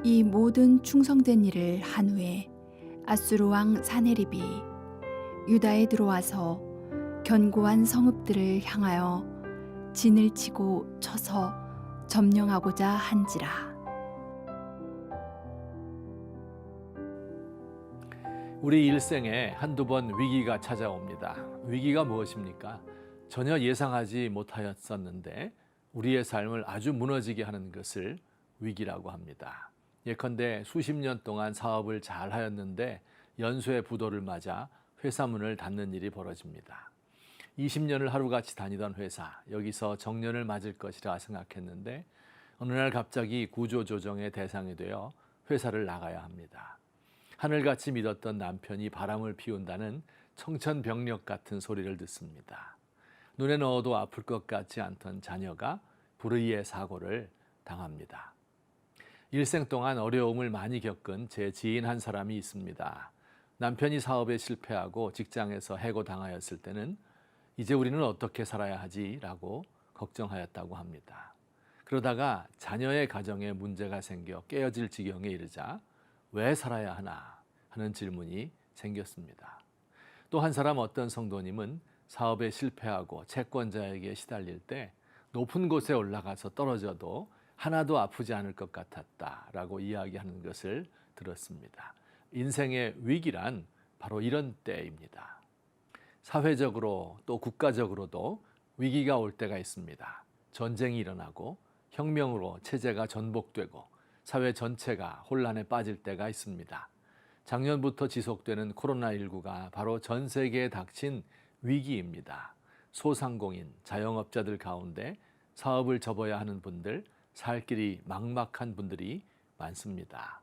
이 모든 충성된 일을 한 후에 아수르 왕 사네립이 유다에 들어와서 견고한 성읍들을 향하여 진을 치고 쳐서 점령하고자 한지라. 우리 일생에 한두 번 위기가 찾아옵니다. 위기가 무엇입니까? 전혀 예상하지 못하였었는데 우리의 삶을 아주 무너지게 하는 것을 위기라고 합니다. 예컨대 수십 년 동안 사업을 잘 하였는데 연쇄 부도를 맞아 회사 문을 닫는 일이 벌어집니다. 20년을 하루같이 다니던 회사, 여기서 정년을 맞을 것이라 생각했는데 어느 날 갑자기 구조조정의 대상이 되어 회사를 나가야 합니다. 하늘같이 믿었던 남편이 바람을 피운다는 청천벽력 같은 소리를 듣습니다. 눈에 넣어도 아플 것 같지 않던 자녀가 불의의 사고를 당합니다. 일생 동안 어려움을 많이 겪은 제 지인 한 사람이 있습니다. 남편이 사업에 실패하고 직장에서 해고당하였을 때는 이제 우리는 어떻게 살아야 하지라고 걱정하였다고 합니다. 그러다가 자녀의 가정에 문제가 생겨 깨어질 지경에 이르자 왜 살아야 하나 하는 질문이 생겼습니다. 또 한 사람 어떤 성도님은 사업에 실패하고 채권자에게 시달릴 때 높은 곳에 올라가서 떨어져도 하나도 아프지 않을 것 같았다라고 이야기하는 것을 들었습니다. 인생의 위기란 바로 이런 때입니다. 사회적으로 또 국가적으로도 위기가 올 때가 있습니다. 전쟁이 일어나고 혁명으로 체제가 전복되고 사회 전체가 혼란에 빠질 때가 있습니다. 작년부터 지속되는 코로나19가 바로 전 세계에 닥친 위기입니다. 소상공인, 자영업자들 가운데 사업을 접어야 하는 분들, 살 길이 막막한 분들이 많습니다.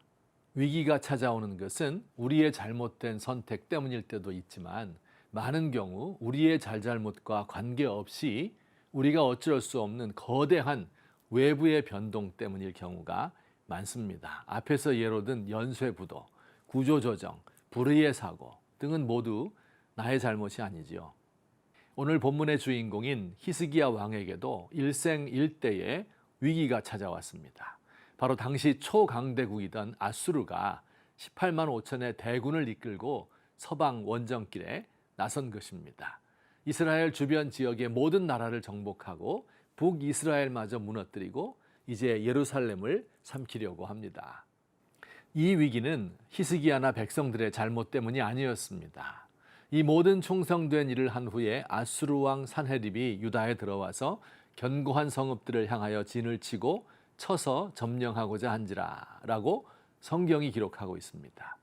위기가 찾아오는 것은 우리의 잘못된 선택 때문일 때도 있지만 많은 경우 우리의 잘잘못과 관계없이 우리가 어쩔 수 없는 거대한 외부의 변동 때문일 경우가 많습니다. 앞에서 예로 든 연쇄부도, 구조조정, 불의의 사고 등은 모두 나의 잘못이 아니지요. 오늘 본문의 주인공인 히스기야 왕에게도 일생일대의 위기가 찾아왔습니다. 바로 당시 초강대국이던 아수르가 18만 5천의 대군을 이끌고 서방 원정길에 나선 것입니다. 이스라엘 주변 지역의 모든 나라를 정복하고 북이스라엘마저 무너뜨리고 이제 예루살렘을 삼키려고 합니다. 이 위기는 히스기야나 백성들의 잘못 때문이 아니었습니다. 이 모든 충성된 일을 한 후에 아수르 왕 산헤립이 유다에 들어와서 견고한 성읍들을 향하여 진을 치고 쳐서 점령하고자 한지라 라고 성경이 기록하고 있습니다.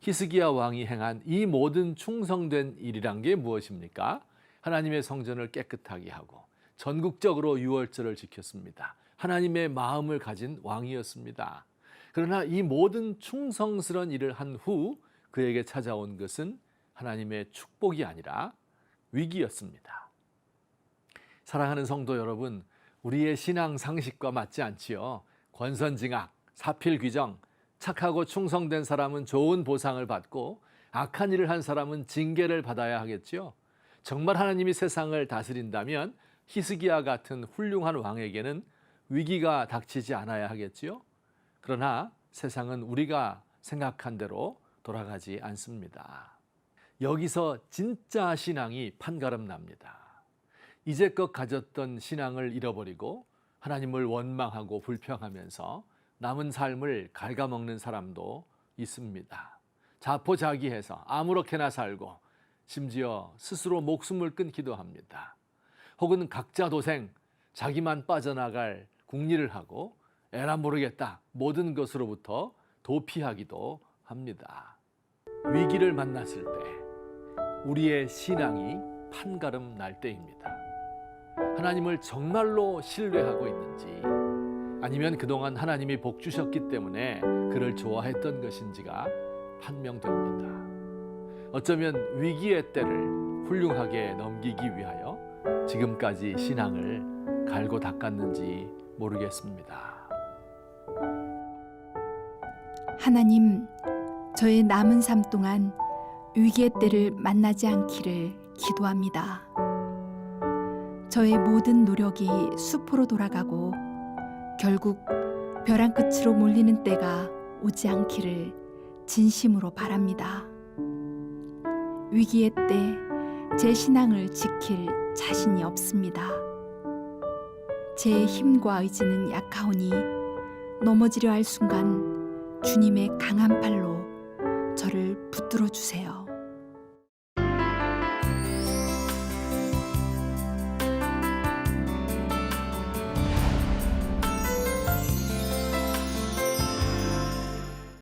히스기야 왕이 행한 이 모든 충성된 일이란 게 무엇입니까? 하나님의 성전을 깨끗하게 하고 전국적으로 유월절을 지켰습니다. 하나님의 마음을 가진 왕이었습니다. 그러나 이 모든 충성스러운 일을 한 후 그에게 찾아온 것은 하나님의 축복이 아니라 위기였습니다. 사랑하는 성도 여러분, 우리의 신앙 상식과 맞지 않지요. 권선징악, 사필귀정, 착하고 충성된 사람은 좋은 보상을 받고 악한 일을 한 사람은 징계를 받아야 하겠지요. 정말 하나님이 세상을 다스린다면 히스기야 같은 훌륭한 왕에게는 위기가 닥치지 않아야 하겠지요. 그러나 세상은 우리가 생각한 대로 돌아가지 않습니다. 여기서 진짜 신앙이 판가름 납니다. 이제껏 가졌던 신앙을 잃어버리고 하나님을 원망하고 불평하면서 남은 삶을 갉아먹는 사람도 있습니다. 자포자기해서 아무렇게나 살고 심지어 스스로 목숨을 끊기도 합니다. 혹은 각자 도생, 자기만 빠져나갈 궁리를 하고 에라 모르겠다 모든 것으로부터 도피하기도 합니다. 위기를 만났을 때 우리의 신앙이 판가름 날 때입니다. 하나님을 정말로 신뢰하고 있는지 아니면 그동안 하나님이 복 주셨기 때문에 그를 좋아했던 것인지가 판명됩니다. 어쩌면 위기의 때를 훌륭하게 넘기기 위하여 지금까지 신앙을 갈고 닦았는지 모르겠습니다. 하나님, 저의 남은 삶 동안 위기의 때를 만나지 않기를 기도합니다. 저의 모든 노력이 수포로 돌아가고 결국 벼랑 끝으로 몰리는 때가 오지 않기를 진심으로 바랍니다. 위기의 때 제 신앙을 지킬 자신이 없습니다. 제 힘과 의지는 약하오니 넘어지려 할 순간 주님의 강한 팔로 저를 붙들어 주세요.